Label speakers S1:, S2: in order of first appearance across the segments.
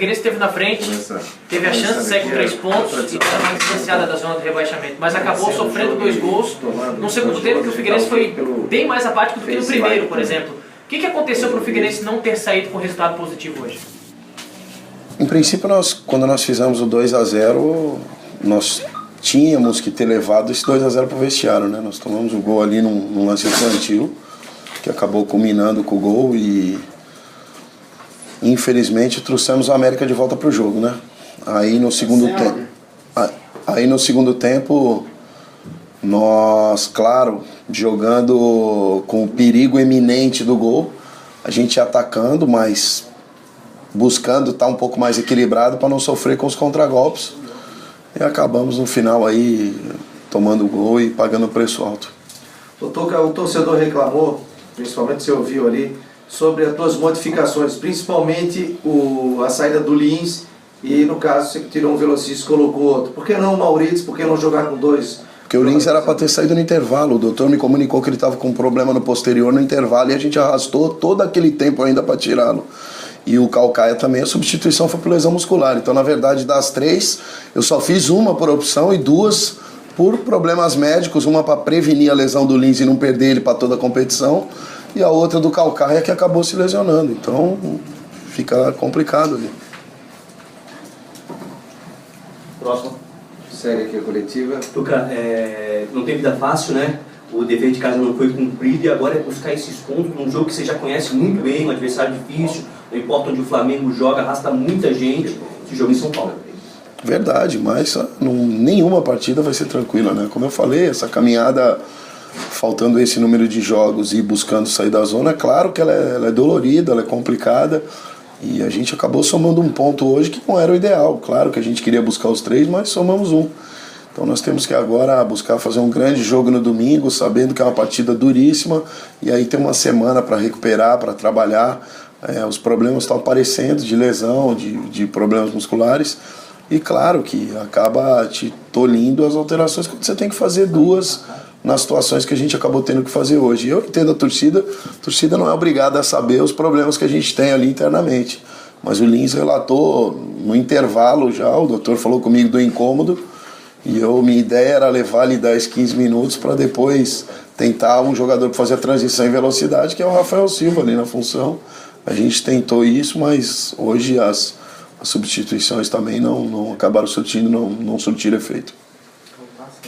S1: Figueirense esteve na frente, teve a chance de sair com 3 pontos e estava mais distanciada da zona do rebaixamento, mas acabou sofrendo 2 gols no segundo tempo, que o Figueirense foi bem mais apático do que no primeiro, por exemplo. O que aconteceu para o Figueirense não ter saído com resultado positivo hoje?
S2: Em princípio, quando nós fizemos o 2-0, nós tínhamos que ter levado esse 2-0 para o vestiário, né? Nós tomamos o gol ali num lance infantil, que acabou culminando com o gol e infelizmente trouxemos a América de volta para o jogo, né? Aí no segundo tempo, nós, claro, jogando com o perigo eminente do gol, a gente atacando, mas buscando estar um pouco mais equilibrado para não sofrer com os contragolpes. E acabamos no final aí tomando o gol e pagando o preço alto.
S3: Doutor, o torcedor reclamou, principalmente você ouviu ali, sobre as tuas modificações, principalmente a saída do Lins e, no caso, você tirou um velocista e colocou outro. Por que não o Maurício? Por que não jogar com 2?
S2: Porque o Lins era para ter saído no intervalo. O doutor me comunicou que ele estava com um problema no posterior no intervalo e a gente arrastou todo aquele tempo ainda para tirá-lo. E o Calcaia também, a substituição foi por lesão muscular. Então, na verdade, das 3, eu só fiz uma por opção e 2 por problemas médicos. Uma para prevenir a lesão do Lins e não perder ele para toda a competição. E a outra do Calcaia, que acabou se lesionando. Então, fica complicado ali.
S3: Próximo. Segue aqui a coletiva.
S4: Tuca, não tem vida fácil, né? O dever de casa não foi cumprido e agora é buscar esses pontos num jogo que você já conhece muito bem, um adversário difícil, não importa onde o Flamengo joga, arrasta muita gente, esse jogo em São Paulo.
S2: Verdade, mas nenhuma partida vai ser tranquila, né? Como eu falei, essa caminhada, faltando esse número de jogos e buscando sair da zona, é claro que ela é dolorida, ela é complicada, e a gente acabou somando um ponto hoje que não era o ideal. Claro que a gente queria buscar os 3, mas somamos um. Então nós temos que agora buscar fazer um grande jogo no domingo, sabendo que é uma partida duríssima, e aí tem uma semana para recuperar, para trabalhar. Os problemas estão aparecendo de lesão, de problemas musculares, e claro que acaba te tolhindo as alterações quando você tem que fazer 2 nas situações que a gente acabou tendo que fazer hoje. Eu entendo a torcida não é obrigada a saber os problemas que a gente tem ali internamente, mas o Lins relatou no intervalo já, o doutor falou comigo do incômodo, e minha ideia era levar ali 10, 15 minutos para depois tentar um jogador para fazer a transição em velocidade, que é o Rafael Silva ali na função. A gente tentou isso, mas hoje as substituições também não acabaram surtindo, não surtiram efeito.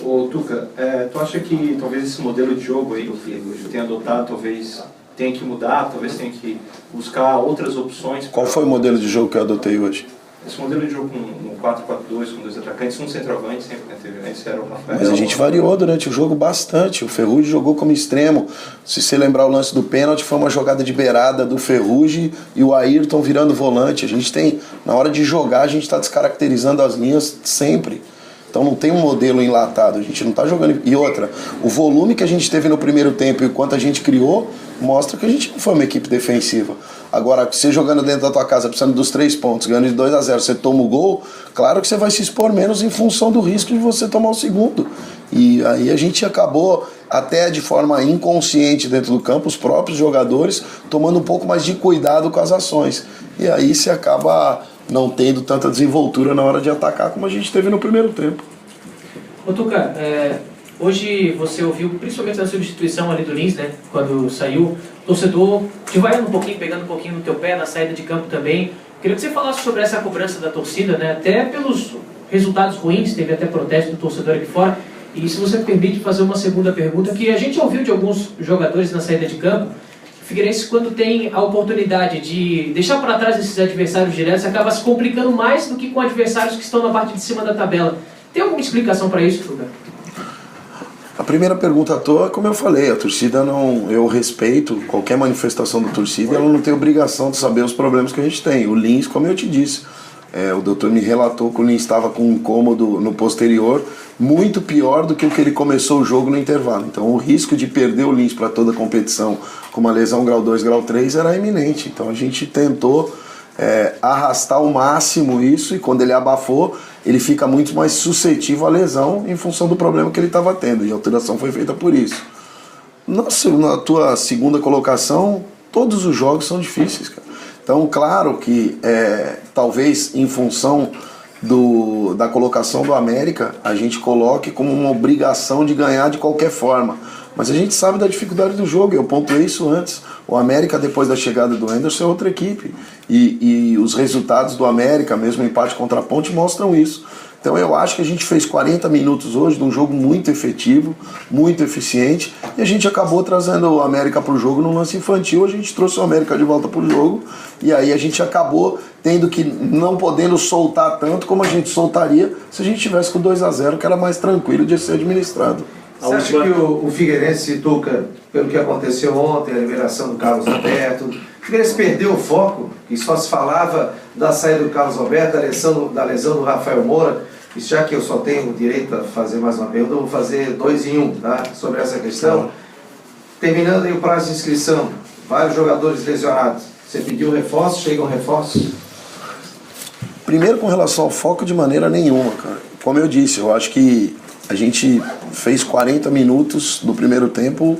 S5: Ô Tuca, tu acha que talvez esse modelo de jogo aí que tenha adotado, talvez tenha que mudar, talvez tenha que buscar outras opções?
S2: Qual foi o modelo de jogo que eu adotei hoje?
S5: Esse modelo de jogo com 4-4-2, com 2 atacantes, um centroavante sempre, né? Antes era o Rafael.
S2: Mas a gente variou durante o jogo bastante. O Ferrugem jogou como extremo. Se você lembrar o lance do pênalti, foi uma jogada de beirada do Ferrugem e o Ayrton virando volante. A gente tem, na hora de jogar, a gente está descaracterizando as linhas sempre. Então não tem um modelo enlatado, a gente não está jogando. E outra, o volume que a gente teve no primeiro tempo e o quanto a gente criou, mostra que a gente não foi uma equipe defensiva. Agora, você jogando dentro da tua casa, precisando dos 3 pontos, ganhando de 2-0, você toma o gol, claro que você vai se expor menos em função do risco de você tomar o segundo. E aí a gente acabou, até de forma inconsciente dentro do campo, os próprios jogadores tomando um pouco mais de cuidado com as ações. E aí você acaba não tendo tanta desenvoltura na hora de atacar como a gente teve no primeiro tempo.
S1: Ô Tuca, hoje você ouviu, principalmente na substituição ali do Lins, né, quando saiu, o torcedor te vaiando um pouquinho, pegando um pouquinho no teu pé, na saída de campo também. Queria que você falasse sobre essa cobrança da torcida, né, até pelos resultados ruins, teve até protesto do torcedor aqui fora. E se você me permite fazer uma segunda pergunta, que a gente ouviu de alguns jogadores na saída de campo, o Figueirense, quando tem a oportunidade de deixar para trás esses adversários diretos, acaba se complicando mais do que com adversários que estão na parte de cima da tabela. Tem alguma explicação para isso, Tuca?
S2: A primeira pergunta à toa, como eu falei, a torcida não... Eu respeito qualquer manifestação da torcida, ela não tem obrigação de saber os problemas que a gente tem. O Lins, como eu te disse, o doutor me relatou que o Lins estava com um incômodo no posterior, muito pior do que o que ele começou o jogo no intervalo. Então o risco de perder o Lins para toda a competição com uma lesão grau 2, grau 3 era iminente. Então a gente tentou arrastar ao máximo isso, e quando ele abafou, ele fica muito mais suscetível à lesão em função do problema que ele estava tendo, e a alteração foi feita por isso. Na tua segunda colocação, todos os jogos são difíceis, cara. Então, claro que talvez em função da colocação do América, a gente coloque como uma obrigação de ganhar de qualquer forma. Mas a gente sabe da dificuldade do jogo, eu pontuei isso antes. O América, depois da chegada do Anderson, é outra equipe. E os resultados do América, mesmo o empate contra a Ponte, mostram isso. Então eu acho que a gente fez 40 minutos hoje de um jogo muito efetivo, muito eficiente, e a gente acabou trazendo o América para o jogo no lance infantil, a gente trouxe o América de volta para o jogo, e aí a gente acabou tendo que, não podendo soltar tanto como a gente soltaria se a gente tivesse com 2-0, que era mais tranquilo de ser administrado.
S3: Você acha que o Figueirense, Tuca, pelo que aconteceu ontem, a liberação do Carlos Alberto, o Figueirense perdeu o foco, que só se falava da saída do Carlos Alberto, da lesão do Rafael Moura, e já que eu só tenho o direito a fazer mais uma pergunta, eu vou fazer 2 em 1, tá? Sobre essa questão. Terminando aí o prazo de inscrição, vários jogadores lesionados. Você pediu reforço, chegam reforços?
S2: Primeiro, com relação ao foco, de maneira nenhuma, cara. Como eu disse, eu acho que a gente fez 40 minutos do primeiro tempo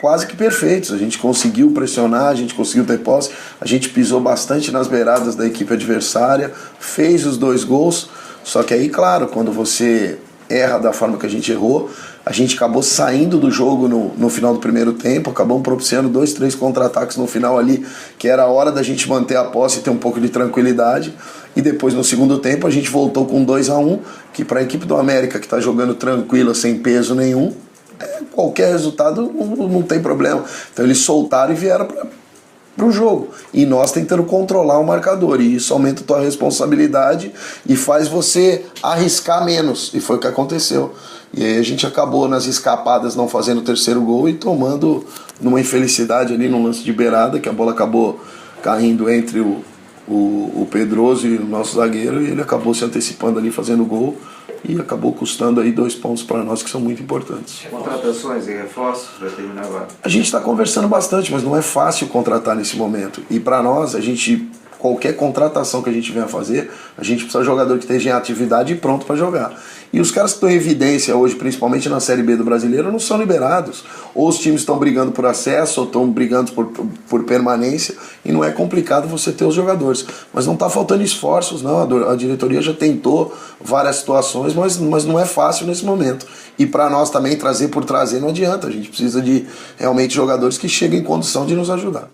S2: quase que perfeitos. A gente conseguiu pressionar, a gente conseguiu ter posse, a gente pisou bastante nas beiradas da equipe adversária, fez os 2 gols, só que aí, claro, quando você erra da forma que a gente errou, a gente acabou saindo do jogo no final do primeiro tempo, acabamos propiciando 2, 3 contra-ataques no final ali, que era a hora da gente manter a posse e ter um pouco de tranquilidade, e depois no segundo tempo a gente voltou com 2-1, que para a equipe do América, que está jogando tranquila, sem peso nenhum, qualquer resultado não tem problema. Então eles soltaram e vieram para o jogo. E nós tentando controlar o marcador. E isso aumenta a tua responsabilidade e faz você arriscar menos. E foi o que aconteceu. E aí a gente acabou nas escapadas não fazendo o terceiro gol e tomando numa infelicidade ali no lance de beirada, que a bola acabou caindo entre o Pedroso e o nosso zagueiro, e ele acabou se antecipando ali fazendo o gol. E acabou custando aí 2 pontos para nós que são muito importantes.
S3: Contratações e reforços para terminar agora?
S2: A gente está conversando bastante, mas não é fácil contratar nesse momento. E para nós, qualquer contratação que a gente venha fazer, a gente precisa de jogador que esteja em atividade e pronto para jogar. E os caras que estão em evidência hoje, principalmente na Série B do Brasileiro, não são liberados. Ou os times estão brigando por acesso, ou estão brigando por permanência, e não é complicado você ter os jogadores. Mas não está faltando esforços, não. A diretoria já tentou várias situações, mas não é fácil nesse momento. E para nós também, trazer por trazer não adianta. A gente precisa de realmente jogadores que cheguem em condição de nos ajudar.